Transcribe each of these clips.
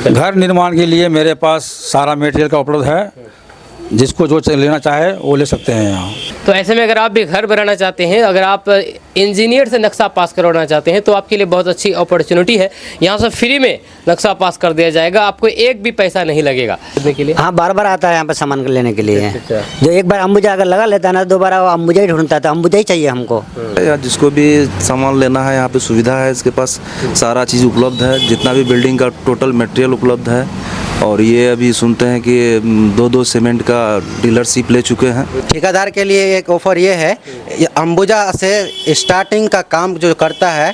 घर निर्माण के लिए मेरे पास सारा मटेरियल का उपलब्ध है, जिसको जो लेना चाहे वो ले सकते हैं यहाँ। तो ऐसे में अगर आप भी घर बनाना चाहते हैं, अगर आप इंजीनियर से नक्शा पास करवाना चाहते हैं तो आपके लिए बहुत अच्छी अपॉर्चुनिटी है। यहाँ से फ्री में नक्शा पास कर दिया जाएगा, आपको एक भी पैसा नहीं लगेगा लेने के लिए। हाँ, बार बार आता है यहाँ पर सामान लेने के लिए। जो एक बार अंबुजा अगर लगा लेता है ना, दोबारा वो अंबुजा ही ढूंढता है, तो अंबुजा ही चाहिए हमको। जिसको भी सामान लेना है यहाँ पे सुविधा है, इसके पास सारा चीज़ उपलब्ध है, जितना भी बिल्डिंग का टोटल मटेरियल उपलब्ध है। और ये अभी सुनते हैं कि 2-2 सीमेंट का डीलरशिप ले चुके हैं। ठेकेदार के लिए एक ऑफर ये है, अंबुजा से स्टार्टिंग का काम जो करता है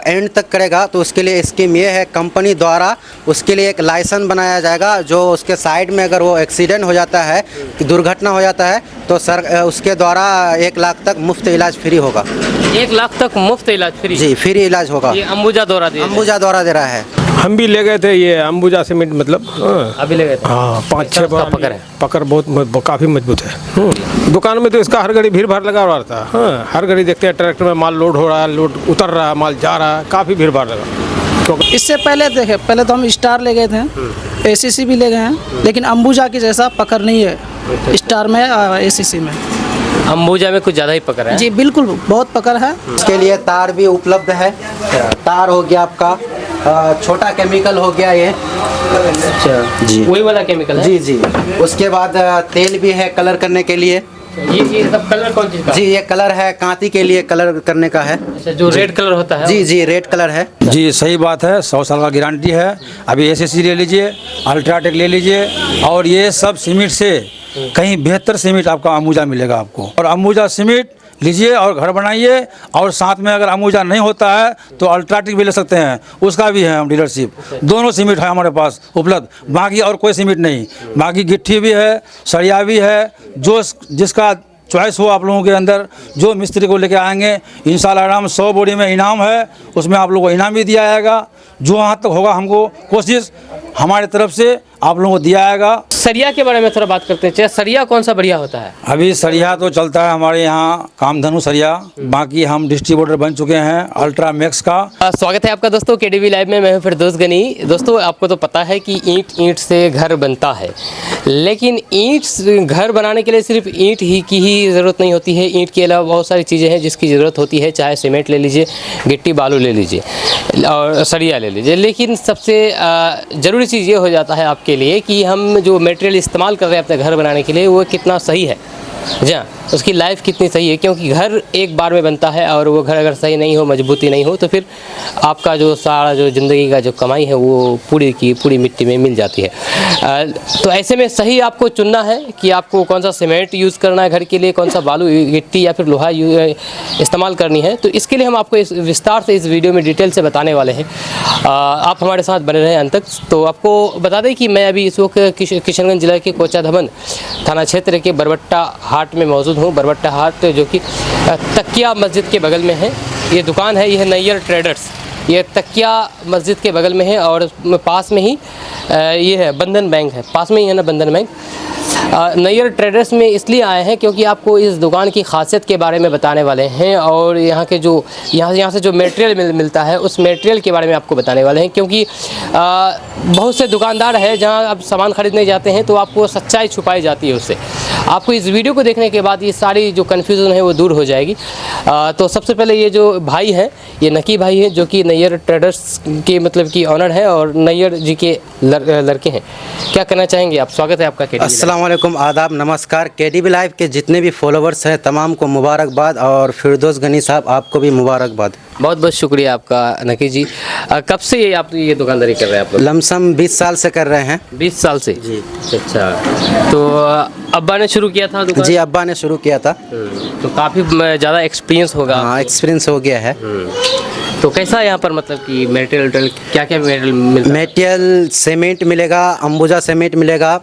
एंड तक करेगा, तो उसके लिए स्कीम ये है, कंपनी द्वारा उसके लिए एक लाइसेंस बनाया जाएगा। जो उसके साइड में अगर वो एक्सीडेंट हो जाता है, दुर्घटना हो जाता है, तो उसके द्वारा 1 लाख तक मुफ्त इलाज फ्री होगा। 1 लाख तक मुफ्त इलाज फ्री? जी, फ्री इलाज होगा। ये अंबुजा द्वारा दे रहा है। हम भी ले गए थे ये अंबुजा सीमेंट, मतलब अभी ले गए थे। हाँ, 5-6 बार पकड़ है, पकड़ बहुत काफ़ी मजबूत है। दुकान में तो इसका हर घड़ी भीड़ भाड़ लगा हुआ था। हाँ, हर घड़ी देखते हैं ट्रैक्टर में माल लोड हो रहा है, लोड उतर रहा है, माल जा रहा है, काफ़ी भीड़ भाड़ लगा। इससे पहले तो हम स्टार ले गए थे, एसीसी भी ले गए हैं, लेकिन अंबुजा की जैसा पकड़ नहीं है स्टार में, एसीसी में। अंबुजा में कुछ ज़्यादा ही पकड़ है। जी बिल्कुल, बहुत पकड़ है। इसके लिए तार भी उपलब्ध है। तार हो गया आपका, छोटा केमिकल हो गया ये। अच्छा जी, वही वाला केमिकल है? जी। उसके बाद तेल भी है कलर करने के लिए। ये सब कलर कौन चीज़ का? जी, ये कलर है कांति के लिए कलर करने का है। अच्छा, जो रेड कलर होता है? जी, रेड कलर है। जी सही बात है, 100 साल का गारंटी है। अभी एसएससी ले लीजिए, अल्ट्राटेक ले लीजिए, और ये सब सीमेंट से कहीं बेहतर सीमेंट आपका अंबुजा मिलेगा आपको। और अंबुजा सीमेंट लीजिए और घर बनाइए, और साथ में अगर अंबुजा नहीं होता है तो अल्ट्राटेक भी ले सकते हैं, उसका भी है हम डीलरशिप। दोनों सीमेंट है हमारे पास उपलब्ध, बाकी और कोई सीमेंट नहीं। बाकी गिट्टी भी है, सरिया भी है, जो जिसका चॉइस हो आप लोगों के अंदर, जो मिस्त्री को लेके आएंगे इंशाल्लाह आराम 100 बोरी में इनाम है, उसमें आप लोगों को इनाम भी दिया जाएगा। जो वहाँ तक होगा हमको कोशिश हमारे तरफ से आप लोगों को दिया जाएगा। सरिया के बारे में थोड़ा बात करते हैं, सरिया कौन सा बढ़िया होता है? अभी सरिया तो चलता है हमारे यहाँ कामधनु सरिया, बाकी हम डिस्ट्रीब्यूटर बन चुके हैं अल्ट्रा मैक्स का। स्वागत है आपका दोस्तों केडीवी लाइव में। मैं हूं फिरदौस गनी। दोस्तों आपको तो पता है कि ईंट से घर बनता है, लेकिन ईंट घर बनाने के लिए सिर्फ ईंट ही की ही ज़रूरत नहीं होती है। ईंट के अलावा बहुत सारी चीज़ें हैं जिसकी ज़रूरत होती है, चाहे सीमेंट ले लीजिए, गिट्टी बालू ले लीजिए और सरिया ले लीजिए। लेकिन सबसे ज़रूरी चीज़ ये हो जाता है आपके लिए कि हम जो मटेरियल इस्तेमाल कर रहे हैं अपने घर बनाने के लिए वो कितना सही है, जी हाँ, उसकी लाइफ कितनी सही है। क्योंकि घर एक बार में बनता है, और वो घर अगर सही नहीं हो, मजबूती नहीं हो, तो फिर आपका जो सारा जो ज़िंदगी का जो कमाई है वो पूरी की पूरी मिट्टी में मिल जाती है। तो ऐसे में सही आपको चुनना है कि आपको कौन सा सीमेंट यूज़ करना है घर के लिए, कौन सा बालू गिट्टी या फिर लोहा इस्तेमाल करनी है। तो इसके लिए हम आपको इस विस्तार से इस वीडियो में डिटेल से बताने वाले हैं। आप हमारे साथ बने रहें अंत तक। तो आपको बता दें कि मैं अभी इस वक्त किशनगंज जिला के कोचाधमन थाना क्षेत्र के बरबट्टा हाट में मौजूद हूँ। बरबट्टा हाट जो कि तकिया मस्जिद के बगल में है, ये दुकान है, यह नैयर ट्रेडर्स, ये तकिया मस्जिद के बगल में है। और पास में ही ये है बंधन बैंक है, पास में ही है ना बंधन बैंक। नैयर ट्रेडर्स में इसलिए आए हैं क्योंकि आपको इस दुकान की खासियत के बारे में बताने वाले हैं, और यहाँ के जो यहाँ से जो मटेरियल मिलता है उस मटेरियल के बारे में आपको बताने वाले हैं। क्योंकि बहुत से दुकानदार हैं जहाँ आप सामान ख़रीदने जाते हैं तो आपको सच्चाई छुपाई जाती है उससे। आपको इस वीडियो को देखने के बाद ये सारी जो कन्फ्यूज़न है वो दूर हो जाएगी। तो सबसे पहले ये जो भाई हैं, ये नकी भाई हैं, जो कि नैयर ट्रेडर्स के मतलब कि ऑनर है और नैयर जी के लड़के हैं। क्या कहना चाहेंगे आप? स्वागत है आपका केडीवी। अस्सलाम वालेकुम, आदाब, नमस्कार। केडीवी लाइव के जितने भी फॉलोवर्स हैं तमाम को मुबारकबाद, और फिरदौस गनी साहब आपको भी मुबारकबाद। बहुत बहुत शुक्रिया आपका नकी जी। कब से ये आप ये दुकानदारी कर रहे हैं आप लोग? लमसम 20 साल से कर रहे हैं। 20 साल से जी? अच्छा, तो अब्बा ने शुरू किया था दुकान? जी, अब्बा ने शुरू किया था। तो काफ़ी ज़्यादा एक्सपीरियंस होगा? हाँ, एक्सपीरियंस हो गया है। तो कैसा यहाँ पर मतलब कि मटेरियल क्या क्या मटेरियल मिलता है? मटेरियल सीमेंट मिलेगा, अंबुजा सीमेंट मिलेगा,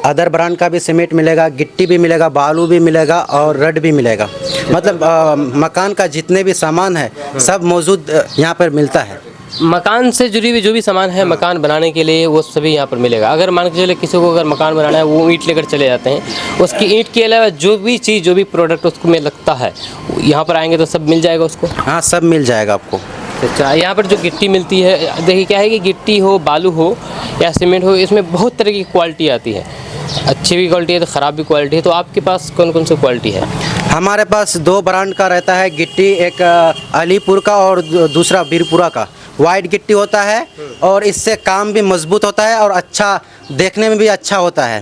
अदर ब्रांड का भी सीमेंट मिलेगा, गिट्टी भी मिलेगा, बालू भी मिलेगा और रड भी मिलेगा। मतलब मकान का जितने भी सामान है सब मौजूद यहाँ पर मिलता है। मकान से जुड़ी हुई जो भी सामान है मकान बनाने के लिए वो सभी यहाँ पर मिलेगा। अगर मान के चले किसी को अगर मकान बनाना है, वो ईंट लेकर चले जाते हैं, उसकी ईंट के अलावा जो भी चीज़ जो भी प्रोडक्ट उसको में लगता है यहाँ पर आएंगे तो सब मिल जाएगा उसको? हाँ, सब मिल जाएगा आपको। अच्छा, यहाँ पर जो गिट्टी मिलती है, देखिए क्या है कि गिट्टी हो, बालू हो या सीमेंट हो, इसमें बहुत तरह की क्वालिटी आती है। अच्छी भी क्वालिटी है तो ख़राब भी क्वालिटी है। तो आपके पास कौन कौन सी क्वालिटी है? हमारे पास 2 ब्रांड का रहता है गिट्टी, एक अलीपुर का और दूसरा बीरपुरा का। वाइट गिट्टी होता है और इससे काम भी मजबूत होता है और अच्छा देखने में भी अच्छा होता है।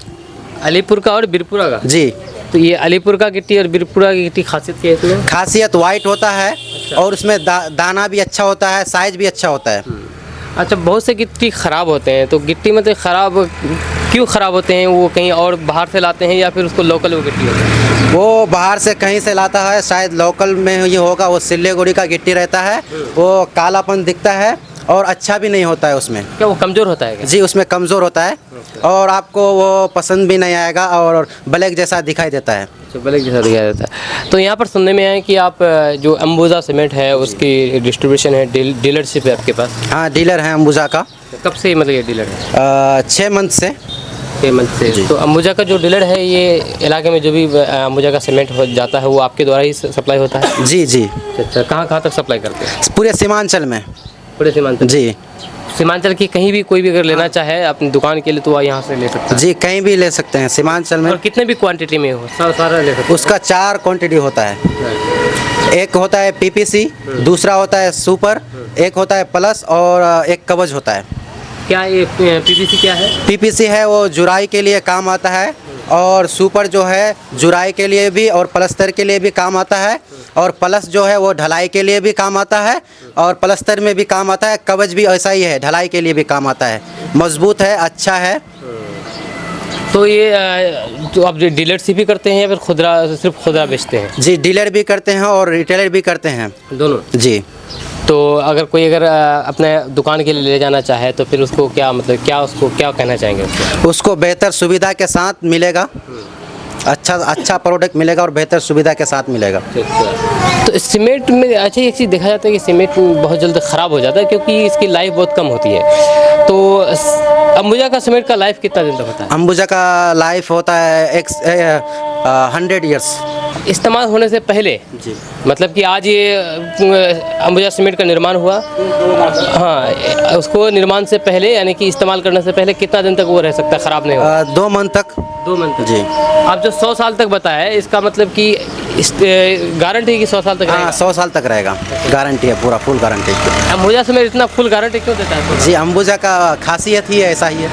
अलीपुर का और बीरपुरा का? जी। तो ये अलीपुर का गिट्टी और बीरपुरा की गिट्टी खासियत क्या है इसमें? खासियत वाइट होता है और उसमें दाना भी अच्छा होता है, साइज भी अच्छा होता है। अच्छा, बहुत से गिट्टी ख़राब होते हैं, तो गिट्टी मतलब ख़राब क्यों ख़राब होते हैं? वो कहीं और बाहर से लाते हैं या फिर उसको लोकल वो गिट्टी होता है? वो बाहर से कहीं से लाता है, शायद लोकल में ये होगा। वो सिल्लीगुड़ी का गिट्टी रहता है, वो कालापन दिखता है और अच्छा भी नहीं होता है उसमें। क्या वो कमज़ोर होता है क्या? जी, उसमें कमज़ोर होता है और आपको वो पसंद भी नहीं आएगा और ब्लैक जैसा दिखाई देता है। अच्छा, ब्लैक जैसा दिखाया जाता है। तो यहाँ पर सुनने में आया कि आप जो अंबुजा सीमेंट है उसकी डिस्ट्रीब्यूशन है, डीलरशिप है आपके पास? हाँ, डीलर है अंबुजा का। कब से मतलब ये डीलर है? 6 मंथ से। पेमेंट से। तो अंबुजा का जो डीलर है, ये इलाके में जो भी अंबुजा का सीमेंट हो जाता है वो आपके द्वारा ही सप्लाई होता है? जी जी। अच्छा, कहाँ तक सप्लाई करते हैं? पूरे सीमांचल में। पूरे सीमांचल? जी। सीमांचल की कहीं भी कोई भी अगर लेना चाहे अपनी दुकान के लिए तो वह यहाँ से ले सकता है? जी, कहीं भी ले सकते हैं सीमांचल में। और कितने भी क्वांटिटी में हो सारा ले सकते हैं? उसका 4 क्वांटिटी होता है। एक होता है पीपीसी, दूसरा होता है सुपर, एक होता है प्लस और एक कवच होता है। क्या ये पीपीसी क्या है? पीपीसी है वो जुराई के लिए काम आता है और सुपर जो है जुराई के लिए भी और प्लस्तर के लिए भी काम आता है और प्लस जो है वो ढलाई के लिए भी काम आता है और प्लस्तर में भी काम आता है। कवच भी ऐसा ही है, ढलाई के लिए भी काम आता है, मजबूत है, अच्छा है। तो ये तो आप डीलरशिप ही करते हैं या फिर खुदरा, सिर्फ खुदरा बेचते हैं? जी, डीलर भी करते हैं और रिटेलर भी करते हैं, दोनों? जी। तो अगर कोई अपने दुकान के लिए ले जाना चाहे तो फिर उसको क्या मतलब उसको क्या कहना चाहेंगे उसको? उसको बेहतर सुविधा के साथ मिलेगा, अच्छा प्रोडक्ट मिलेगा और बेहतर सुविधा के साथ मिलेगा। तो सीमेंट में अच्छा एक चीज़ देखा जाता है कि सीमेंट बहुत जल्द ख़राब हो जाता है क्योंकि इसकी लाइफ बहुत कम होती है। तो अंबुजा का सीमेंट का लाइफ कितना दिन तक होता है? अंबुजा का लाइफ होता है 100 ईयर्स। इस्तेमाल होने से पहले जी, मतलब कि आज ये अंबुजा सीमेंट का निर्माण हुआ, हाँ, उसको निर्माण से पहले यानी कि इस्तेमाल करने से पहले कितना दिन तक वो रह सकता है, ख़राब नहीं होगा? 2 मंथ तक। 2 मंथ जी। आप जो 100 साल तक बताया है इसका मतलब कि गारंटी है कि 100 साल तक हाँ, रहेगा? 100 साल तक रहेगा, गारंटी है, पूरा फुल गारंटी। अंबुजा सीमेंट इतना फुल गारंटी क्यों देता है? जी, अंबुजा का खासियत ही ऐसा ही है,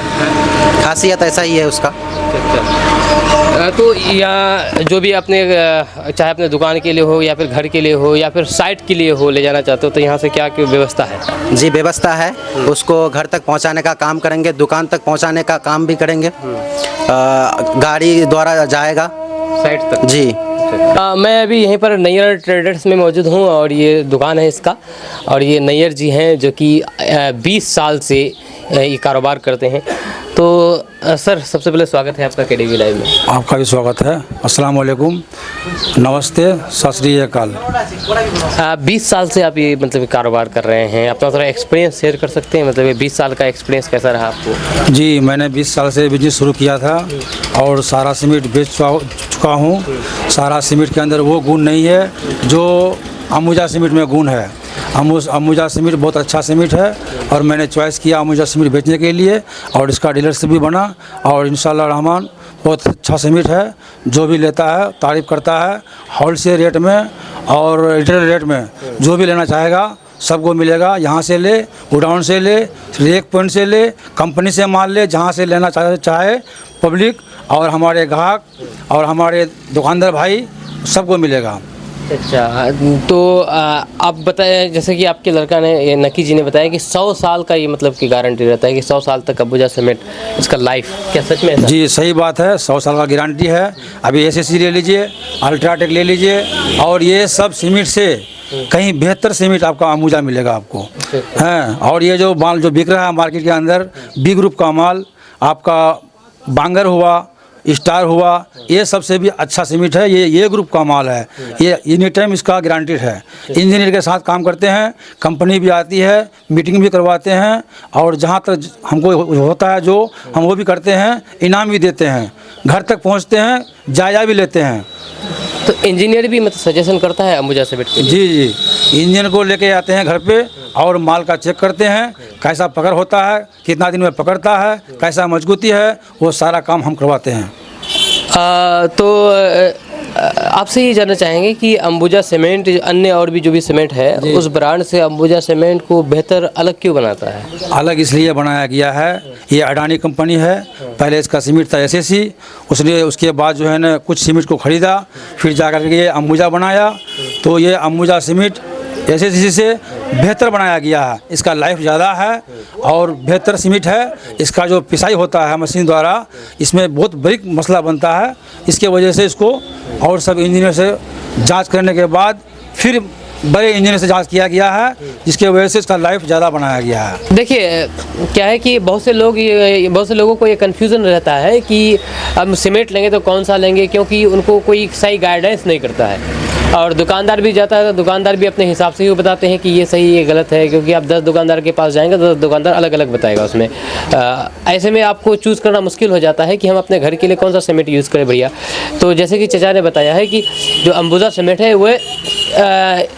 खासियत ऐसा ही है उसका। तो यहाँ जो भी अपने चाहे अपने दुकान के लिए हो या फिर घर के लिए हो या फिर साइट के लिए हो ले जाना चाहते हो तो यहाँ से क्या व्यवस्था है? जी, व्यवस्था है, उसको घर तक पहुँचाने का काम करेंगे, दुकान तक पहुँचाने का काम भी करेंगे, गाड़ी द्वारा जाएगा साइट तक। जी। मैं अभी यहीं पर नैयर ट्रेडर्स में मौजूद हूँ और ये दुकान है इसका, और ये नैयर जी हैं जो कि 20 साल से ये कारोबार करते हैं। तो सर, सबसे पहले स्वागत है आपका केडीवी लाइव में। आपका भी स्वागत है। अस्सलाम वालेकुम, नमस्ते, सत श्री अकाल। 20 साल से आप ये मतलब कारोबार कर रहे हैं, अपना थोड़ा एक्सपीरियंस शेयर कर सकते हैं? मतलब ये 20 साल का एक्सपीरियंस कैसा रहा आपको? जी, मैंने 20 साल से बिजनेस शुरू किया था और सारा सीमेंट बेच चुका हूँ। सारा सीमेंट के अंदर वो गुण नहीं है जो अंबुजा सीमेंट में गुण है। अंबुजा सीमेंट बहुत अच्छा सीमेंट है और मैंने चॉइस किया अंबुजा सीमेंट बेचने के लिए और इसका डीलरशिप भी बना और इंशाल्लाह रहमान बहुत अच्छा सीमेंट है। जो भी लेता है तारीफ़ करता है। होलसेल रेट में और रिटेल रेट में जो भी लेना चाहेगा सबको मिलेगा। यहाँ से ले, गोडाउन से ले, रेक पॉइंट से ले, कंपनी से माल ले, जहाँ से लेना चाहे पब्लिक और हमारे ग्राहक और हमारे दुकानदार भाई सबको मिलेगा। अच्छा, तो आप बताएं, जैसे कि आपके लड़का ने, ये नकी जी ने बताया कि 100 साल का ये मतलब की गारंटी रहता है कि 100 साल तक अंबुजा सीमेंट इसका लाइफ, क्या सच में ऐसा? जी, सही बात है, 100 साल का गारंटी है। अभी एसएससी ले लीजिए, अल्ट्राटेक ले लीजिए और ये सब सीमेंट से कहीं बेहतर सीमेंट आपका अंबुजा मिलेगा आपको हैं। और ये जो माल जो बिक रहा है मार्केट के अंदर, बी ग्रुप का माल आपका बांगर हुआ, स्टार हुआ, ये सबसे भी अच्छा सीमेंट है। ये ग्रुप का माल है, ये एनी टाइम इसका गारंटेड है। इंजीनियर के साथ काम करते हैं, कंपनी भी आती है, मीटिंग भी करवाते हैं और जहाँ तक हमको होता है जो हम वो भी करते हैं, इनाम भी देते हैं, घर तक पहुँचते हैं, जायजा भी लेते हैं। तो इंजीनियर भी मतलब सजेशन करता है अंबुजा सीमेंट के लिए? जी, इंजीनियर को लेके आते हैं घर पे और माल का चेक करते हैं, कैसा पकड़ होता है, कितना दिन में पकड़ता है, कैसा मजबूती है, वो सारा काम हम करवाते हैं। आपसे ये जानना चाहेंगे कि अंबुजा सीमेंट अन्य और भी जो भी सीमेंट है उस ब्रांड से अंबुजा सीमेंट को बेहतर अलग क्यों बनाता है? अलग इसलिए बनाया गया है, ये अडानी कंपनी है। पहले इसका सीमेंट था एसएससी, उसने उसके बाद जो है ना कुछ सीमेंट को ख़रीदा, फिर जाकर के ये अंबुजा बनाया। तो ये अंबुजा सीमेंट एसएससी से बेहतर बनाया गया है। इसका लाइफ ज़्यादा है और बेहतर सीमेंट है। इसका जो पिसाई होता है मशीन द्वारा, इसमें बहुत बारीक मसला बनता है। इसके वजह से इसको और सब इंजीनियर से जांच करने के बाद फिर बड़े इंजीनियर से जांच किया गया है, जिसके वजह से इसका लाइफ ज़्यादा बनाया गया है। देखिए क्या है कि बहुत से लोगों को ये कन्फ्यूज़न रहता है कि हम सीमेंट लेंगे तो कौन सा लेंगे, क्योंकि उनको कोई सही गाइडेंस नहीं करता है। और दुकानदार भी जाता है तो दुकानदार भी अपने हिसाब से ही बताते हैं कि ये सही ये गलत है, क्योंकि आप 10 दुकानदार के पास जाएंगे तो 10 दुकानदार अलग अलग बताएगा उसमें। ऐसे में आपको चूज़ करना मुश्किल हो जाता है कि हम अपने घर के लिए कौन सा सीमेंट यूज़ करें बढ़िया। तो जैसे कि चचा ने बताया है कि जो अंबुजा सीमेंट है वो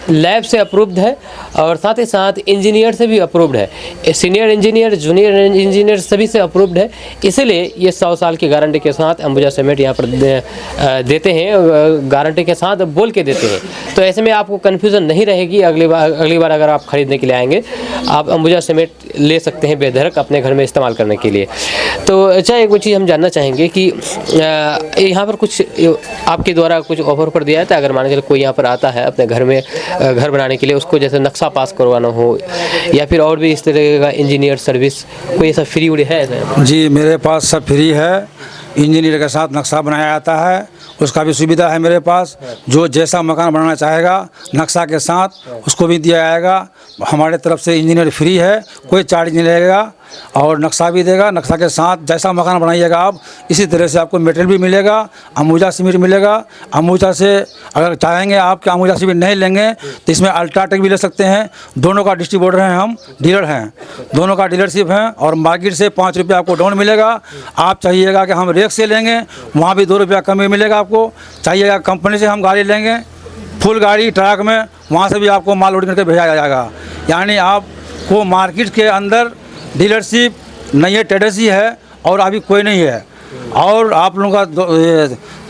लैब से अप्रूव्ड है और साथ ही साथ इंजीनियर से भी अप्रूव्ड है। सीनियर इंजीनियर, जूनियर इंजीनियर सभी से अप्रूव्ड है। इसीलिए ये 100 साल की गारंटी के साथ अंबुजा सीमेंट यहाँ पर देते हैं, गारंटी के साथ बोल के देते हैं। तो ऐसे में आपको कन्फ्यूज़न नहीं रहेगी। अगली बार अगर आप ख़रीदने के लिए आएंगे, आप अंबुजा सीमेंट ले सकते हैं बेधड़क अपने घर में इस्तेमाल करने के लिए। तो अच्छा, एक चीज़ हम जानना चाहेंगे कि यहाँ पर कुछ आपके द्वारा कुछ ऑफर पर दिया था, अगर मान के चलो कोई यहाँ पर आता है अपने घर में घर बनाने के लिए, उसको जैसे नक्शा पास करवाना हो या फिर और भी इस तरह का इंजीनियर सर्विस, कोई ऐसा फ्री उड़ी है? जी, मेरे पास सब फ्री है। इंजीनियर के साथ नक्शा बनाया जाता है, उसका भी सुविधा है मेरे पास। जो जैसा मकान बनाना चाहेगा नक्शा के साथ उसको भी दिया जाएगा। हमारे तरफ से इंजीनियर फ्री है, कोई चार्ज नहीं लगेगा और नक्शा भी देगा। नक्शा के साथ जैसा मकान बनाइएगा आप, इसी तरह से आपको मटेरियल भी मिलेगा, अंबुजा सीमेंट मिलेगा। अंबुजा से अगर चाहेंगे आप कि अंबुजा सीमेंट नहीं लेंगे तो इसमें अल्ट्राटेक भी ले सकते हैं। दोनों का डिस्ट्रीब्यूटर हैं, हम डीलर हैं, दोनों का डीलरशिप है और मार्केट से 5 रुपये आपको डाउन मिलेगा। आप चाहिएगा कि हम रेक से लेंगे, वहाँ भी 2 रुपया कम मिलेगा आपको। चाहिएगा कंपनी से हम गाड़ी लेंगे, फुल गाड़ी ट्रक में, वहाँ से भी आपको माल लोड करके भेजा जाएगा। यानी आपको मार्केट के अंदर डीलरशिप नहीं है, ट्रेडर्स ही है और अभी कोई नहीं है। और आप लोगों का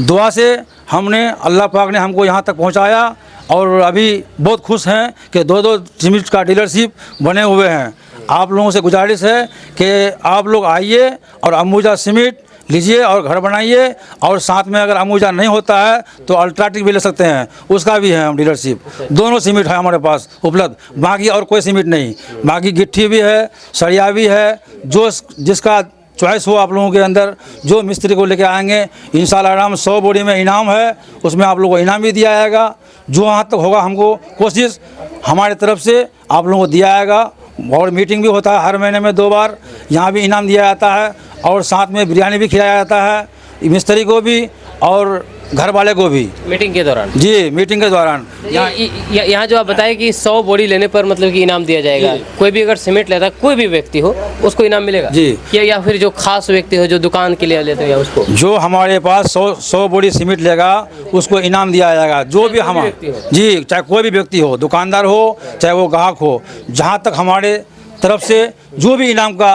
दुआ से हमने, अल्लाह पाक ने हमको यहाँ तक पहुँचाया और अभी बहुत खुश हैं कि 2 सीमेंट का डीलरशिप बने हुए हैं। आप लोगों से गुजारिश है कि आप लोग आइए और अंबुजा सीमेंट लीजिए और घर बनाइए। और साथ में अगर अंबुजा नहीं होता है तो अल्ट्राटेक भी ले सकते हैं, उसका भी है हम डीलरशिप। दोनों सीमेंट है हमारे पास उपलब्ध, बाकी और कोई सीमेंट नहीं। बाकी गिट्टी भी है, सरिया भी है, जो जिसका चॉइस हो आप लोगों के अंदर, जो मिस्त्री को लेके आएंगे इंशाल्लाह आराम 100 बोरी में इनाम है, उसमें आप लोगों को इनाम भी दिया जाएगा। जो वहाँ तक होगा हमको कोशिश हमारे तरफ से आप लोगों को दिया जाएगा। और मीटिंग भी होता है हर महीने में 2 बार, यहाँ भी इनाम दिया जाता है और साथ में बिरयानी भी खिलाया जाता है मिस्त्री को भी और घर वाले को भी मीटिंग के दौरान। जी, मीटिंग के दौरान यहाँ जो आप बताए कि 100 बोरी लेने पर मतलब कि इनाम दिया जाएगा। कोई भी अगर सीमेंट लेता है, कोई भी व्यक्ति हो, उसको इनाम मिलेगा जी। या फिर जो खास व्यक्ति हो जो दुकान के लिए लेते हैं उसको? जो हमारे पास 100 बोरी सीमेंट लेगा उसको इनाम दिया जाएगा। जो भी हमारे जी, चाहे कोई भी व्यक्ति हो, दुकानदार हो चाहे वो ग्राहक हो, जहाँ तक हमारे तरफ से जो भी इनाम का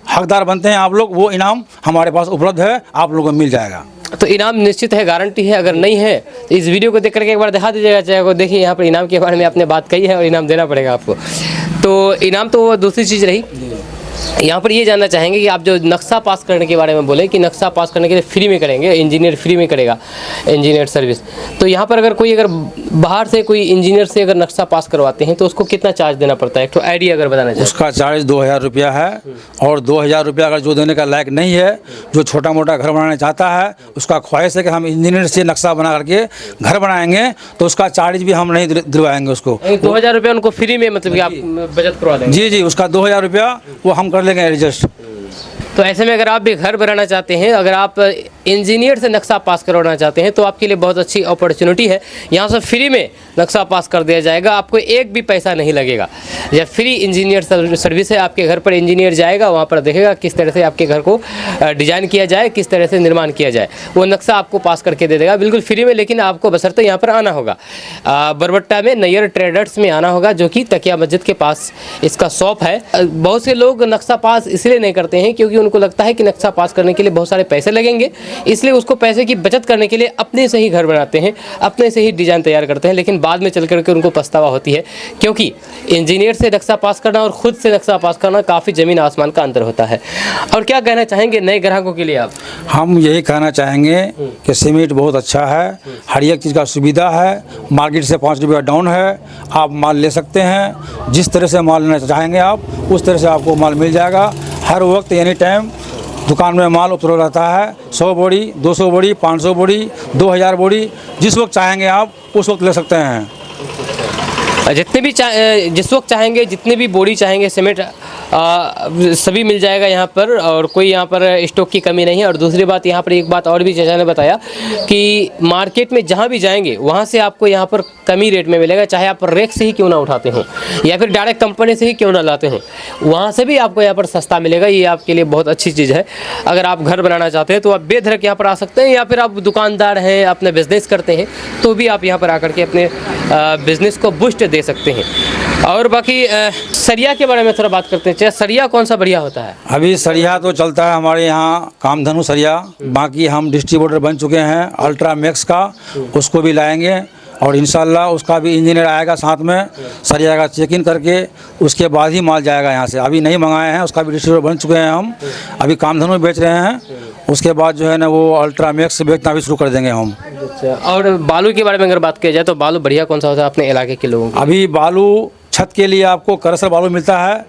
हकदार बनते हैं आप लोग, वो इनाम हमारे पास उपलब्ध है, आप लोगों को मिल जाएगा। तो इनाम निश्चित है, गारंटी है। अगर नहीं है तो इस वीडियो को देख करके एक बार दिखा दीजिएगा चाहे को। देखिए यहाँ पर इनाम के बारे में आपने बात कही है और इनाम देना पड़ेगा आपको। तो इनाम तो दूसरी चीज़ रही। यहाँ पर ये जानना चाहेंगे कि आप जो नक्शा पास करने के बारे में बोले कि नक्शा पास करने के लिए फ्री में करेंगे, इंजीनियर फ्री में करेगा इंजीनियर सर्विस। तो यहाँ पर अगर बाहर से कोई इंजीनियर से अगर नक्शा पास करवाते हैं तो उसको कितना चार्ज देना पड़ता है? एक तो आइडिया अगर बताना चाहिए। उसका चार्ज 2000 रुपया है और 2000 रुपया अगर जो देने का लायक नहीं है, जो छोटा मोटा घर बनाना चाहता है, उसका ख्वाहिश है कि हम इंजीनियर से नक्शा बना करके घर बनाएंगे, तो उसका चार्ज भी हम नहीं दिलवाएंगे उसको। 2000 रुपया उनको फ्री में मतलब कि आप बचत करवा देंगे? जी जी, उसका 2000 रुपया वो हम कर लेंगे एडजस्ट। तो ऐसे में अगर आप भी घर बनाना चाहते हैं, अगर आप इंजीनियर से नक्शा पास करवाना चाहते हैं तो आपके लिए बहुत अच्छी अपॉर्चुनिटी है। यहाँ से फ्री में नक्शा पास कर दिया जाएगा, आपको एक भी पैसा नहीं लगेगा। यह फ्री इंजीनियर सर्विस है। आपके घर पर इंजीनियर जाएगा, वहाँ पर देखेगा किस तरह से आपके घर को डिज़ाइन किया जाए, किस तरह से निर्माण किया जाए, वो नक्शा आपको पास करके दे देगा बिल्कुल फ्री में। लेकिन आपको बशर्ते यहाँ पर आना होगा, बरबट्टा में नैयर ट्रेडर्स में आना होगा, जो कि तकिया मस्जिद के पास इसका शॉप है। बहुत से लोग नक्शा पास इसलिए नहीं करते हैं क्योंकि उनको लगता है कि नक्शा पास करने के लिए बहुत सारे पैसे लगेंगे, इसलिए उसको पैसे की बचत करने के लिए अपने से ही घर बनाते हैं, अपने से ही डिज़ाइन तैयार करते हैं। लेकिन बाद में चल करके उनको पछतावा होती है, क्योंकि इंजीनियर से नक्शा पास करना और ख़ुद से नक्शा पास करना काफ़ी ज़मीन आसमान का अंतर होता है। और क्या कहना चाहेंगे नए ग्राहकों के लिए आप? हम यही कहना चाहेंगे कि सीमेंट बहुत अच्छा है, हर एक चीज़ का सुविधा है, मार्केट से 5 रुपया डाउन है, आप माल ले सकते हैं। जिस तरह से माल लेना चाहेंगे आप उस तरह से आपको माल मिल जाएगा। हर वक्त एनी टाइम दुकान में माल उपलब्ध रहता है। 100 बोरी, 200 बोरी, 500 बोरी, 2000 बोरी, जिस वक्त चाहेंगे आप उस वक्त ले सकते हैं। जितने भी जिस वक्त चाहेंगे, जितने भी बोरी चाहेंगे सीमेंट सभी मिल जाएगा यहाँ पर, और कोई यहाँ पर स्टॉक की कमी नहीं है। और दूसरी बात, यहाँ पर एक बात और भी चाचा ने बताया कि मार्केट में जहाँ भी जाएंगे वहाँ से आपको यहाँ पर कमी रेट में मिलेगा, चाहे आप रेक से ही क्यों ना उठाते हो या फिर डायरेक्ट कंपनी से ही क्यों ना लाते हो, वहाँ से भी आपको यहाँ पर सस्ता मिलेगा। ये आपके लिए बहुत अच्छी चीज़ है। अगर आप घर बनाना चाहते हैं तो आप बेधड़क यहाँ पर आ सकते हैं, या फिर आप दुकानदार हैं, अपने बिजनेस करते हैं तो भी आप यहाँ पर आकर के अपने बिजनेस को बूस्ट दे सकते हैं। और बाकी सरिया के बारे में थोड़ा बात करते हैं। सरिया कौन सा बढ़िया होता है? अभी सरिया तो चलता है हमारे यहाँ कामधनु सरिया, बाकी हम डिस्ट्रीब्यूटर बन चुके हैं अल्ट्रा मैक्स का, उसको भी लाएंगे और इंशाल्लाह उसका भी इंजीनियर आएगा साथ में, सरिया का चेक इन करके उसके बाद ही माल जाएगा यहाँ से। अभी नहीं मंगाए हैं, उसका भी डिस्ट्रीब्यूटर बन चुके हैं हम, अभी कामधनु बेच रहे हैं, उसके बाद जो है ना वो अल्ट्रा मैक्स बेचना भी शुरू कर देंगे हम। अच्छा, और बालू के बारे में अगर बात किया जाए तो बालू बढ़िया कौन सा होता है अपने इलाके के लोगों को? अभी बालू छत के लिए आपको करसर बालू मिलता है,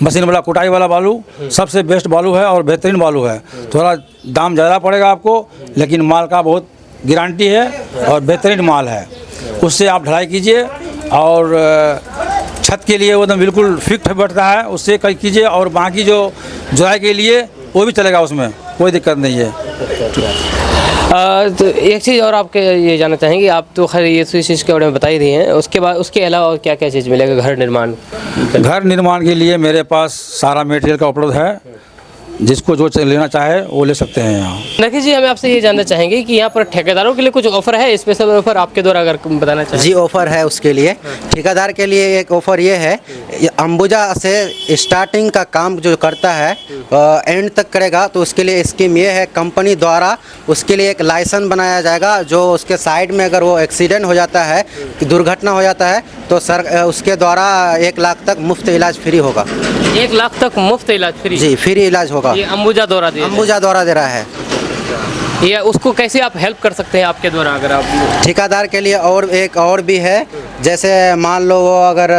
मशीन वाला कुटाई वाला बालू सबसे बेस्ट बालू है और बेहतरीन बालू है। थोड़ा दाम ज़्यादा पड़ेगा आपको, लेकिन माल का बहुत गारंटी है और बेहतरीन माल है। उससे आप ढलाई कीजिए और छत के लिए वो एकदम बिल्कुल फिट बैठता है, उससे कई कीजिए। और बाकी जो जुलाई के लिए वो भी चलेगा, उसमें कोई दिक्कत नहीं है। तो एक चीज़ और आपके ये जानना चाहेंगे, आप तो खैर ये चीज़ के बारे में बता ही रही हैं, उसके बाद उसके अलावा और क्या क्या चीज़ मिलेगा घर निर्माण? घर निर्माण के लिए मेरे पास सारा मटेरियल का उपलब्ध है, जिसको जो लेना चाहे वो ले सकते हैं यहाँ। नकी जी, हमें आपसे ये जानना चाहेंगे कि यहाँ पर ठेकेदारों के लिए कुछ ऑफर है, स्पेशल ऑफर आपके द्वारा अगर बताना चाहें? जी ऑफ़र है उसके लिए। ठेकेदार के लिए एक ऑफ़र ये है, अंबुजा से स्टार्टिंग का काम जो करता है एंड तक करेगा, तो उसके लिए स्कीम ये है, कंपनी द्वारा उसके लिए एक लाइसेंस बनाया जाएगा, जो उसके साइड में अगर वो एक्सीडेंट हो जाता है, दुर्घटना हो जाता है, तो उसके द्वारा 1 लाख तक मुफ्त इलाज फ्री होगा। 1 लाख तक मुफ्त इलाज फ्री? जी, फ्री इलाज होगा। ये अंबुजा द्वारा दे रहा है। ये उसको कैसे आप हेल्प कर सकते हैं आपके द्वारा अगर आप? ठेकेदार के लिए और एक और भी है, जैसे मान लो वो अगर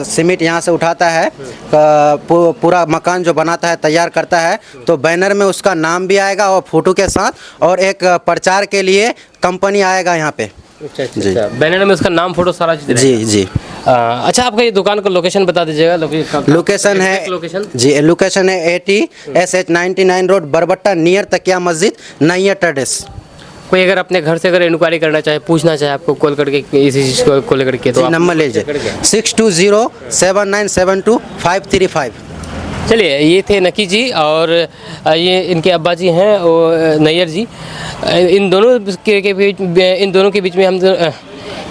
सीमेंट यहाँ से उठाता है, पूरा मकान जो बनाता है, तैयार करता है, तो बैनर में उसका नाम भी आएगा और फोटो के साथ, और एक प्रचार के लिए कंपनी आएगा यहाँ पे। अच्छा, बैनर में उसका नाम, फोटो, सारा चीज़? जी। अच्छा, आपका ये दुकान का लोकेशन बता दीजिएगा। लोकेशन है जी, लोकेशन है 80 SH99 रोड, बरबट्टा, नियर तकिया मस्जिद, नैयर ट्रेडर्स। कोई अगर अपने घर से अगर इंक्वायरी करना चाहे, पूछना चाहे आपको कॉल करके इसी चीज़ को लेकर के, तो नंबर लीजिए 6207972535। चलिए, ये थे नकी जी और ये इनके अब्बा जी हैं और नैयर जी। इन दोनों के बीच में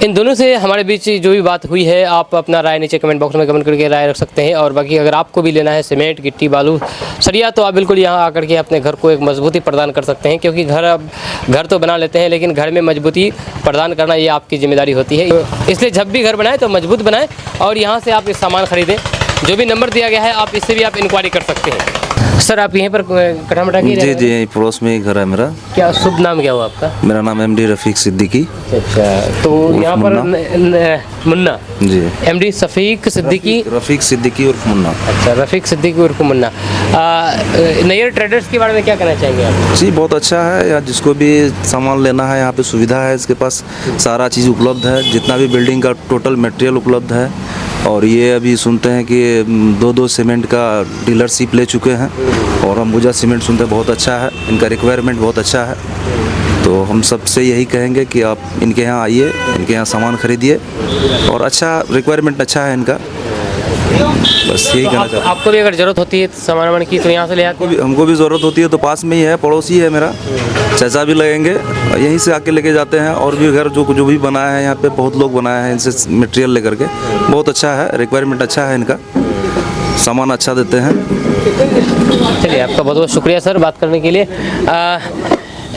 इन दोनों से हमारे बीच जो भी बात हुई है, आप अपना राय नीचे कमेंट बॉक्स में कमेंट करके राय रख सकते हैं। और बाकी अगर आपको भी लेना है सीमेंट, गिट्टी, बालू, सरिया, तो आप बिल्कुल यहाँ आकर के अपने घर को एक मजबूती प्रदान कर सकते हैं, क्योंकि घर तो बना लेते हैं, लेकिन घर में मजबूती प्रदान करना ये आपकी जिम्मेदारी होती है। इसलिए जब भी घर बनाएं तो मजबूत बनाएं और यहाँ से आप इस सामान खरीदें। जो भी नंबर दिया गया है आप इससे भी आप इंक्वायरी कर सकते हैं। सर, आप यहीं पर कटामटा की? जी, यहीं पड़ोस में ही घर है मेरा। क्या शुभ नाम क्या हुआ आपका? मेरा नाम MD रफ़ीक सिद्दीकी। अच्छा, तो यहाँ पर मुन्ना जी, MD रफ़ीक सिद्दीकी उर्फ मुन्ना। अच्छा, रफ़ीक सिद्दीकी उर्फ मुन्ना। नैयर ट्रेडर्स के बारे में क्या कहना चाहेंगे आप? जी, बहुत अच्छा है यार, जिसको भी सामान लेना है यहाँ पे सुविधा है, इसके पास सारा चीज़ उपलब्ध है, जितना भी बिल्डिंग का टोटल मटेरियल उपलब्ध है। और ये अभी सुनते हैं कि 2-2 सीमेंट का डीलरशिप ले चुके हैं और अंबुजा सीमेंट सुनते हैं बहुत अच्छा है, इनका रिक्वायरमेंट बहुत अच्छा है। तो हम सबसे यही कहेंगे कि आप इनके यहाँ आइए, इनके यहाँ सामान खरीदिए और अच्छा रिक्वायरमेंट अच्छा है इनका, बस यही कहना चाहता हूँ। आपको भी अगर ज़रूरत होती है सामान की तो यहाँ से ले आते हैं? हमको भी ज़रूरत होती है तो पास में ही है, पड़ोसी है मेरा, चाचा भी लगेंगे, यहीं से आके लेके जाते हैं। और भी घर जो भी बनाया है यहाँ पे बहुत लोग बनाए हैं इनसे मटेरियल लेकर के, बहुत अच्छा है, रिक्वायरमेंट अच्छा है इनका, सामान अच्छा देते हैं। चलिए, आपका बहुत बहुत शुक्रिया सर बात करने के लिए।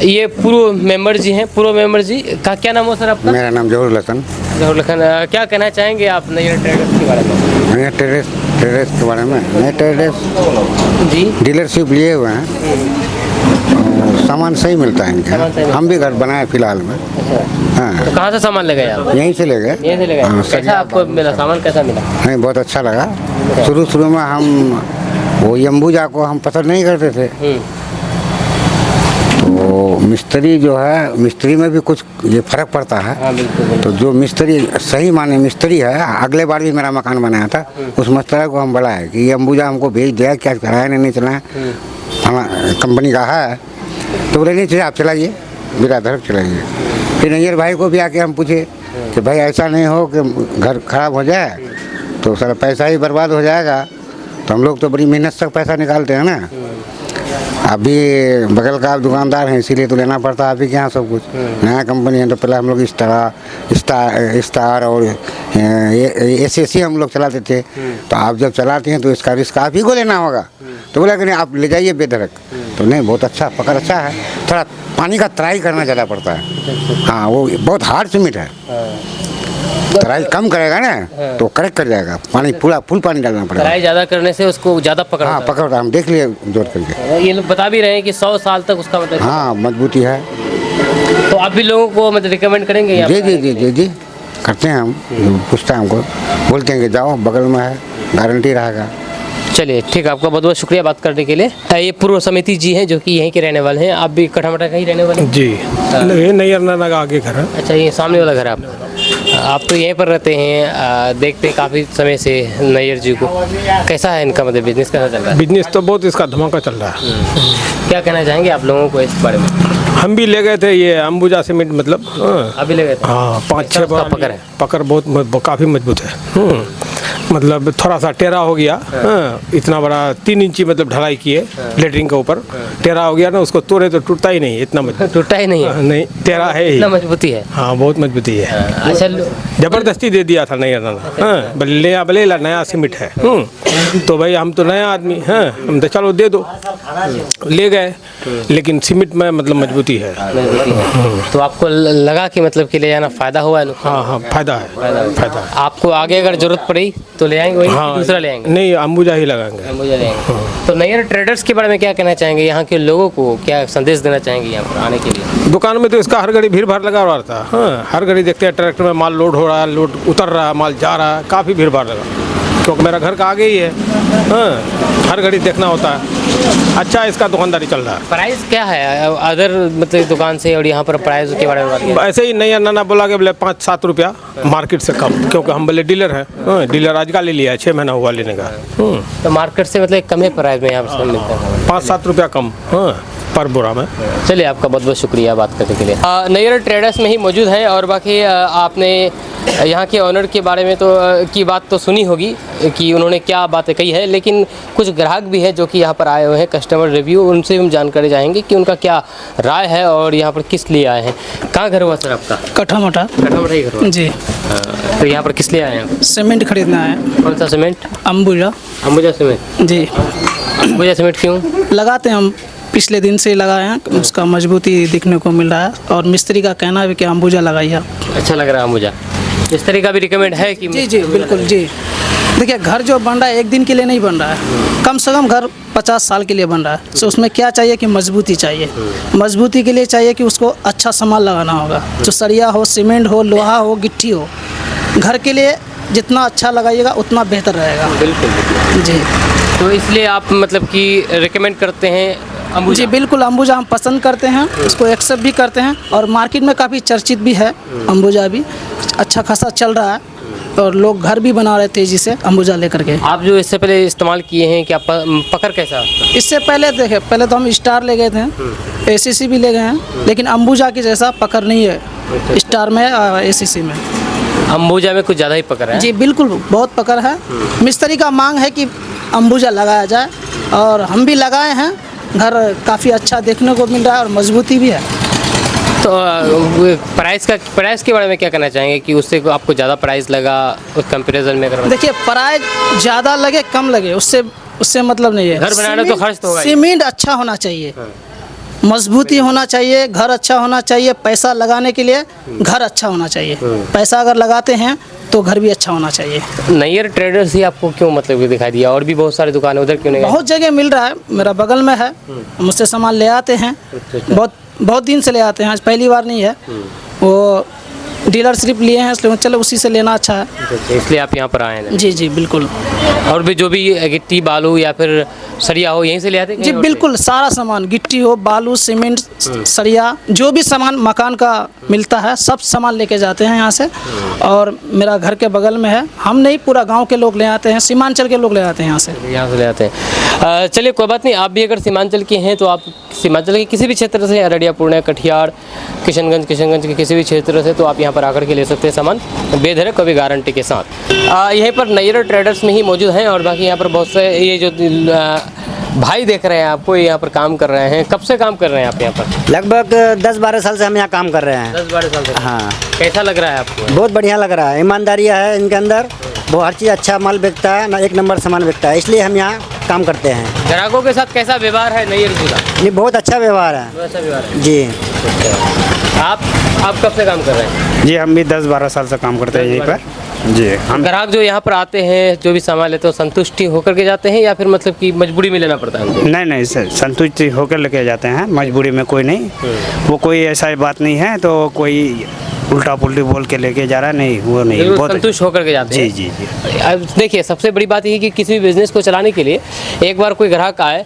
ये पूर्व मेंबर जी हैं, पूर्व मेंबर जी का क्या नाम हो सर आपका? मेरा नाम जहूर लसन। जहूर लखन, क्या कहना चाहेंगे आप नैयर ट्रेडर्स के बारे में? नया ट्रेडर्स के बारे में, नए ट्रेडर्स जी डीलरशिप लिए हुए हैं और सामान सही मिलता है इनके सामान सही यहाँ। हम भी घर बनाए फिलहाल में। हाँ, तो कहाँ से सामान ले गए आप? यहीं से ले गए। यहीं से ले हाँ, गए। कैसा आपको मिला सामान, कैसा मिला? हमें बहुत अच्छा लगा। शुरू में हम वो अंबुजा को हम पसंद नहीं करते थे, तो मिस्त्री जो है, मिस्त्री में भी कुछ ये फर्क पड़ता है। हाँ बिल्कुल। तो जो मिस्त्री सही माने मिस्त्री है, अगले बार भी मेरा मकान बनाया था, उस मिस्त्री को हम बुलाए कि ये अंबुजा हमको भेज दिया, क्या कराया नहीं चला है, हमारा कंपनी का है। तो बोले नहीं चाहिए, आप चलाइए, बिना धड़क चलाइए। फिर नैयर भाई को भी आके हम पूछे कि भाई ऐसा नहीं हो कि घर खराब हो जाए तो सारा पैसा ही बर्बाद हो जाएगा। तो हम लोग तो बड़ी मेहनत से पैसा निकालते हैं ना। अभी बगल का आप दुकानदार हैं, इसीलिए तो लेना पड़ता है। अभी के यहाँ सब कुछ नया कंपनी है, तो पहले हम लोग स्टार और एसएससी हम लोग चलाते थे। तो आप जब चलाते हैं तो इसका रिस्क आप ही को लेना होगा। तो बोला कि नहीं, आप ले जाइए बेधड़क। तो नहीं, बहुत अच्छा पकड़ अच्छा है, थोड़ा पानी का तराई करना ज़्यादा पड़ता है। हाँ, वो बहुत हार्ड सीमेंट है, तराई कम करेगा ना तो करेक्ट कर जाएगा। पानी पूरा फुल पानी डालना पड़ेगा। तराई ज़्यादा करने से उसको ज़्यादा पकड़। हाँ, पकड़ता, हम देख लिए जोड़ करके। ये लोग बता भी रहे हैं कि 100 साल तक उसका मतलब। हाँ, मजबूती है। तो आप भी लोगों को मतलब रिकमेंड करेंगे यहाँ जी पर? जी जी जी जी करते हैं हम। पूछते हैं हमको, बोलते हैं कि जाओ बगल में है, गारंटी रहेगा। चलिए ठीक है, आपका बहुत बहुत शुक्रिया बात करने के लिए। ये पूर्व समिति जी हैं जो कि यहीं के रहने वाले हैं। आप भी कठामटा का ही रहने वाले हैं? जी, ये नैयर नाना का आगे घर है। अच्छा, ये सामने वाला घर है आपका। आप तो यहीं पर रहते हैं, देखते हैं काफ़ी समय से नैयर जी को। कैसा है इनका मतलब बिजनेस, कैसा चल रहा है? बिजनेस तो बहुत इसका धमाका चल रहा है। क्या कहना चाहेंगे आप लोगों को इस बारे में? हम भी ले गए थे ये अंबुजा सीमेंट, मतलब अभी ले गए थे? हाँ, 5-6 उसका बार पकड़ है? पकड़ बहुत काफ़ी मजबूत है। मतलब थोड़ा सा टेढ़ा हो गया। हाँ, इतना बड़ा 3 इंची मतलब ढलाई किए लेटरिन के ऊपर, टेढ़ा हो गया ना, उसको तोड़े तो टूटता ही नहीं, इतना मजबूत। टूटा ही नहीं है? नहीं, टेढ़ा है ही। इतना मजबूती है? हाँ, बहुत मजबूती है। अच्छा, जबरदस्ती दे दिया था नया दाना। हाँ, भले नया सीमेंट है। तो भाई हम तो नया आदमी हैं, हम तो चलो दे दो, ले गए। लेकिन सीमेंट में मतलब मजबूती है। तो आपको लगा कि मतलब कि ले जाना फ़ायदा हुआ है? हाँ हाँ, फायदा है, फायदा है। आपको आगे अगर जरूरत पड़ी तो ले आएंगे वही? हाँ, दूसरा ले आएंगे? नहीं, अंबुजा ही लगाएंगे। मुझे ले आएंगे। तो नैयर ट्रेडर्स के बारे में क्या कहना चाहेंगे? यहाँ के लोगों को क्या संदेश देना चाहेंगे यहाँ पर आने के लिए? दुकान में तो इसका हर घड़ी भीड़ भाड़ लगा हुआ रहता है। हाँ, हर घड़ी देखते हैं ट्रैक्टर में माल लोड हो रहा है, लोड उतर रहा है, माल जा रहा है, काफ़ी भीड़ भाड़ लगा, क्योंकि मेरा घर का आगे ही है। हाँ, हर घड़ी देखना होता है। अच्छा, इसका दुकानदारी चल रहा है। प्राइस क्या है अदर मतलब दुकान से और यहाँ पर प्राइस के बारे में बात करें? ऐसे ही नया नाना बोला कि बोले 5-7 रुपया मार्केट से कम, क्योंकि हम बोले डीलर हैं। हाँ, डीलर आज का ले लिया है, 6 महीना हुआ लेने का। तो मार्केट से मतलब कम ही प्राइस में यहाँ पर मिलता है? 5-7 रुपया कम, हाँ, पर बोरा में। चलिए, आपका बहुत बहुत शुक्रिया बात करने के लिए। नैयर ट्रेडर्स में ही मौजूद हैं और बाकी आपने यहाँ के ऑनर के बारे में तो की बात तो सुनी होगी कि उन्होंने क्या बातें कही है, लेकिन कुछ ग्राहक भी है जो कि यहाँ पर आए हुए हैं, कस्टमर रिव्यू, उनसे हम जानकारी चाहेंगे कि उनका क्या राय है और यहाँ पर किस लिए आए हैं। कहाँ घर हुआ सर आपका? कठामटा। कठामटा ही घर हुआ? जी। तो यहाँ पर किस लिए आए हैं? सीमेंट खरीदना है। कौन सा सीमेंट? अंबुजा। अंबुजा सीमेंट? जी। अंबुजा सीमेंट क्यों लगाते हैं हम, पिछले दिन से लगाए हैं, उसका मजबूती दिखने को मिल रहा है। और मिस्त्री का कहना है कि अंबुजा लगाइए। अच्छा लग रहा है अंबुजा? इस तरह का भी रिकमेंड है कि? जी जी बिल्कुल जी। देखिए, घर जो बन रहा है एक दिन के लिए नहीं बन रहा है, कम से कम घर 50 साल के लिए बन रहा है। तो उसमें क्या चाहिए कि मजबूती चाहिए। मजबूती के लिए चाहिए कि उसको अच्छा सामान लगाना होगा, जो सरिया हो, सीमेंट हो, लोहा हो, गिट्टी हो। घर के लिए जितना अच्छा लगाइएगा उतना बेहतर रहेगा। बिल्कुल जी। तो इसलिए आप मतलब कि रिकमेंड करते हैं अंबुजा? जी बिल्कुल, अंबुजा हम पसंद करते हैं, उसको एक्सेप्ट भी करते हैं और मार्केट में काफ़ी चर्चित भी है। अंबुजा भी अच्छा खासा चल रहा है। और लोग घर भी बना रहे तेज़ी से अंबुजा लेकर के। आप जो इससे पहले इस्तेमाल किए हैं क्या पकड़ कैसा? इससे पहले देखे, पहले तो हम स्टार ले गए थे, एसीसी भी ले गए हैं, लेकिन अंबुजा की जैसा पकड़ नहीं है स्टार में एसीसी में। अंबुजा में कुछ ज़्यादा ही पकड़ है। जी बिल्कुल, बहुत पकड़ है। मिस्त्री का मांग है कि अंबुजा लगाया जाए और हम भी लगाए हैं। घर काफ़ी अच्छा देखने को मिल रहा है और मजबूती भी है। तो प्राइस के बारे में क्या कहना चाहेंगे कि उससे आपको ज़्यादा प्राइस लगा उस कंपैरिजन में? अगर देखिए, प्राइस ज़्यादा लगे कम लगे उससे मतलब नहीं है। घर बनाना तो खर्च तो होगा ही। सीमेंट अच्छा होना चाहिए, मजबूती होना चाहिए, घर अच्छा होना चाहिए। पैसा लगाने के लिए घर अच्छा होना चाहिए। पैसा अगर लगाते हैं तो घर भी अच्छा होना चाहिए। नैयर ट्रेडर्स ही आपको क्यों मतलब कि दिखाई दिया? और भी बहुत सारी दुकानें उधर क्यों नहीं गए? बहुत जगह मिल रहा है, मेरा बगल में है, मुझसे सामान ले आते हैं। बहुत दिन से ले आते हैं, आज पहली बार नहीं है। वो डीलरशिप लिए हैं, इसलिए चलो उसी से लेना अच्छा है, इसलिए आप यहाँ पर आए हैं। जी जी बिल्कुल। और भी जो भी गिट्टी बालू या फिर सरिया हो यहीं से ले आते हैं? जी बिल्कुल, सारा सामान, गिट्टी हो, बालू, सीमेंट, सरिया, जो भी सामान मकान का मिलता है सब सामान लेके जाते हैं यहाँ से। और मेरा घर के बगल में है, हम नहीं पूरा गांव के लोग ले आते हैं, सीमांचल के लोग ले आते हैं यहाँ से ले आते हैं। चलिए कोई बात नहीं, आप भी अगर सीमांचल के हैं तो आप सीमांचल के किसी भी क्षेत्र से, अररिया, पूर्णिया, कटिहार, किशनगंज के किसी भी क्षेत्र से, तो आप यहाँ पर आकर के ले सकते हैं सामान बेधड़क, कभी गारंटी के साथ। यहीं पर नैयर ट्रेडर्स में ही मौजूद हैं। और बाकी यहाँ पर बहुत से ये जो भाई देख रहे हैं आपको, यहाँ पर काम कर रहे हैं। कब से काम कर रहे हैं आप यहाँ पर? लगभग 10-12 साल से हम यहाँ काम कर रहे हैं। 10-12 साल से? हाँ। कैसा लग रहा है आपको? बहुत बढ़िया लग रहा है, ईमानदारी है इनके अंदर, वो हर चीज़ अच्छा माल बिकता है ना, एक नंबर सामान बिकता है, इसलिए हम यहाँ काम करते हैं। ग्राहकों के साथ कैसा व्यवहार है नैयर जी का? ये बहुत अच्छा व्यवहार है। अच्छा व्यवहार है जी। आप कब से काम कर रहे हैं? जी हम भी 10-12 साल से काम करते हैं यहीं पर। जी हम ग्राहक जो यहाँ पर आते हैं, जो भी सामान लेते हो, संतुष्टि होकर के जाते हैं या फिर मतलब कि मजबूरी में लेना पड़ता है उनको? नहीं सर, संतुष्टि होकर लेके जाते हैं, मजबूरी में कोई नहीं। वो कोई ऐसा बात नहीं है तो कोई उल्टा पुल्टी बोल के लेके जा रहा है, नहीं वो नहीं, बहुत संतुष्ट होकर के जाते हैं। जी। अब देखिए, सबसे बड़ी बात ये कि किसी भी बिजनेस को चलाने के लिए एक बार कोई ग्राहक आए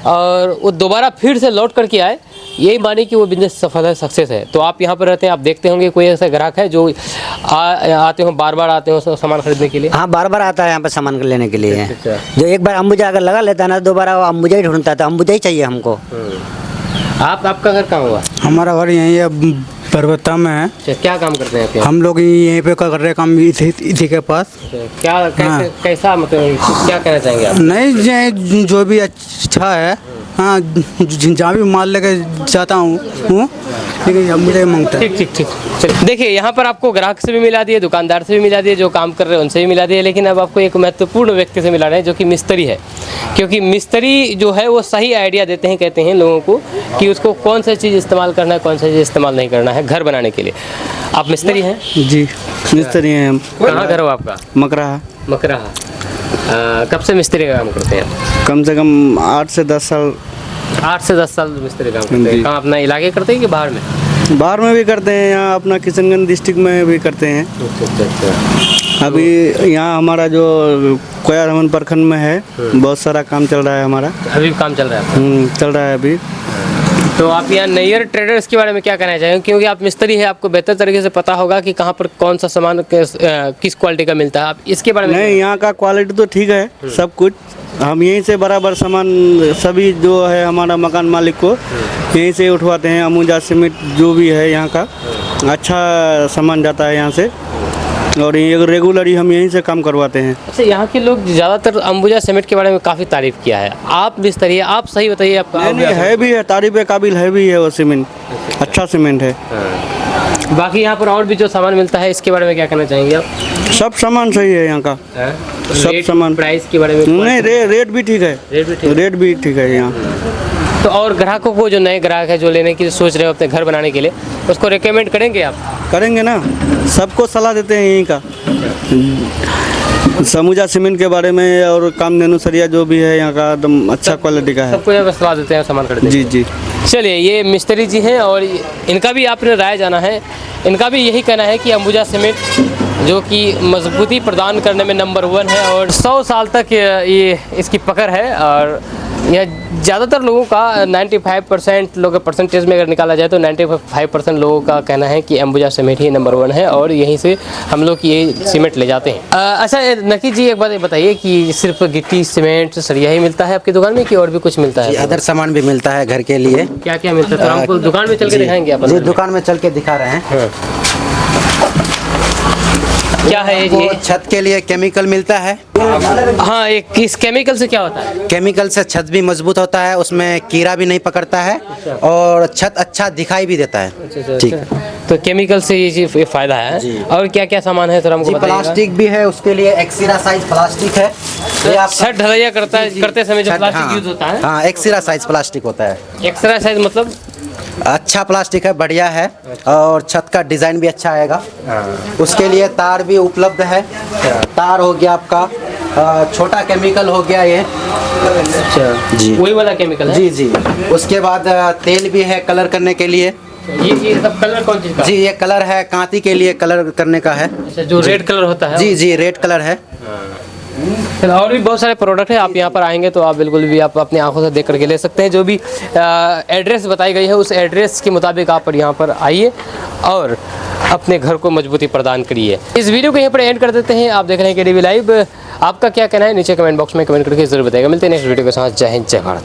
और वो दोबारा फिर से लौट करके आए, यही माने कि वो बिजनेस सफल है, सक्सेस है। तो आप यहाँ पर रहते हैं, आप देखते होंगे कोई ऐसा ग्राहक है जो आते हो, बार बार आते हो सामान खरीदने के लिए? हाँ, बार यहाँ पर सामान सामान लेने के लिए। जो एक बार अंबुजा अगर लगा लेता है ना, दोबारा वो अंबुजा ही ढूंढता था, अंबुजा ही चाहिए हमको। आपका घर कहाँ हुआ? हमारा घर यहीं है, पर्वता में है। क्या काम करते हैं आप यहाँ? हम लोग यहीं पे कर रहे हैं काम, इसी के पास। कैसा मतलब क्या कहना चाहेंगे आप? नहीं, जो भी अच्छा है, हाँ, जहाँ भी माल लेके जाता हूँ, लेकिन मुझे मांगता है। ठीक। चलिए, देखिए यहाँ पर आपको ग्राहक से भी मिला दिए, दुकानदार से भी मिला दिए, जो काम कर रहे हैं उनसे भी मिला दिए, लेकिन अब आपको एक महत्वपूर्ण व्यक्ति से मिला रहे हैं जो कि मिस्त्री है। क्योंकि मिस्त्री जो है वो सही आइडिया देते हैं, कहते हैं लोगों को कि उसको कौन सा चीज़ इस्तेमाल करना है, कौन सा चीज़ इस्तेमाल नहीं करना है घर बनाने के लिए। आप मिस्त्री हैं? जी मिस्त्री हैं हम। कहाँ घर हो आपका? मकराहा। कब से मिस्त्री का काम करते हैं? कम से कम 8 से 10 साल। 8 से 10 साल मिस्त्री काम करते हैं। कहाँ अपना इलाके करते हैं कि बाहर में? बाहर में भी करते हैं, यहाँ अपना किशनगंज डिस्ट्रिक्ट में भी करते हैं। अच्छा। अभी यहाँ हमारा जो कोया रमन प्रखंड में है, बहुत सारा काम चल रहा है हमारा। अभी काम चल रहा है? चल रहा है अभी। तो आप यहाँ नैयर ट्रेडर्स के बारे में क्या कहना चाहेंगे? क्योंकि आप मिस्त्री हैं, आपको बेहतर तरीके से पता होगा कि कहाँ पर कौन सा सामान किस क्वालिटी का मिलता है। आप इसके बारे में? नहीं, यहाँ का क्वालिटी तो ठीक है, सब कुछ हम यहीं से बराबर सामान सभी जो है हमारा मकान मालिक को यहीं से उठवाते हैं। अमूजा सीमेंट जो भी है यहाँ का अच्छा सामान जाता है यहाँ से, और ये रेगुलर ही हम यहीं से काम करवाते हैं। अच्छा, यहाँ के लोग ज़्यादातर अंबुजा सीमेंट के बारे में काफ़ी तारीफ़ किया है। आप मिस्त्री है, आप सही बताइए। आप नहीं है भी है, तारीफ के काबिल है भी है, वो सीमेंट अच्छा सीमेंट है। बाकी यहाँ पर और भी जो सामान मिलता है इसके बारे में क्या कहना चाहेंगे आप? सब सामान सही है यहाँ का। सब सामान। प्राइस के बारे में? नहीं, रेट भी ठीक है। रेट भी ठीक है यहाँ। तो और ग्राहकों को, जो नए ग्राहक है जो लेने की सोच रहे हो अपने घर बनाने के लिए, उसको रिकमेंड करेंगे आप? करेंगे ना, सबको सलाह देते हैं यहीं का, समूजा सीमेंट के बारे में, और कामधेनु सरिया जो भी है यहाँ का एकदम अच्छा क्वालिटी का है। सबको यहाँ सलाह देते हैं सामान खरीदने? जी। चलिए, ये मिस्त्री जी हैं और इनका भी आपने राय जाना है। इनका भी यही कहना है कि अंबुजा सीमेंट जो कि मजबूती प्रदान करने में नंबर 1 है और 100 साल तक ये इसकी पकड़ है। और यहाँ ज़्यादातर लोगों का 95% लोग परसेंटेज में अगर निकाला जाए तो 95% लोगों का कहना है कि अंबुजा सीमेंट ही नंबर 1 है और यहीं से हम लोग ये सीमेंट ले जाते हैं। अच्छा नकी जी, एक बात बताइए कि सिर्फ गिट्टी सीमेंट सरिया ही मिलता है आपकी दुकान में कि और भी कुछ मिलता है? अदर सामान भी मिलता है घर के लिए। क्या क्या मिलता है? तो हमको दुकान में चल के दिखाएंगे आप? जी दुकान में चल के दिखा रहे हैं। क्या है वो ये? छत के लिए केमिकल मिलता है। हाँ, एक इस केमिकल से क्या होता है? केमिकल से छत भी मजबूत होता है, उसमें कीड़ा भी नहीं पकड़ता है और छत अच्छा दिखाई भी देता है। ठीक, तो केमिकल से ये चीज़ फ़ायदा है। और क्या क्या सामान है सर हमको बताइएगा? प्लास्टिक भी है, उसके लिए एक्सीरा साइज प्लास्टिक है। ये आप छत ढलैया करते समय जो प्लास्टिक यूज होता है? हाँ, एक्सीरा साइज प्लास्टिक होता है। एक्स्ट्रा साइज मतलब? अच्छा प्लास्टिक है, बढ़िया है और छत का डिज़ाइन भी अच्छा आएगा। उसके लिए तार भी उपलब्ध है। तार हो गया आपका, छोटा केमिकल हो गया ये। अच्छा जी, वही वाला केमिकल है? जी जी। उसके बाद तेल भी है कलर करने के लिए। ये सब कलर कौन चीज़ का? जी, ये कलर है कांति के लिए कलर करने का है। अच्छा, जो रेड कलर होता है? जी जी, रेड कलर है। और भी बहुत सारे प्रोडक्ट है, आप यहाँ पर आएंगे तो आप बिल्कुल भी आप अपनी आंखों से देख करके ले सकते हैं। जो भी एड्रेस बताई गई है उस एड्रेस के मुताबिक आप यहाँ पर आइए और अपने घर को मजबूती प्रदान करिए। इस वीडियो को यहाँ पर एंड कर देते हैं। आप देख रहे हैं KDV लाइव। आपका क्या कहना है नीचे कमेंट बॉक्स में कमेंट करके जरूर बताइएगा। मिलते हैं नेक्स्ट वीडियो के साथ। जय हिंद, जय भारत।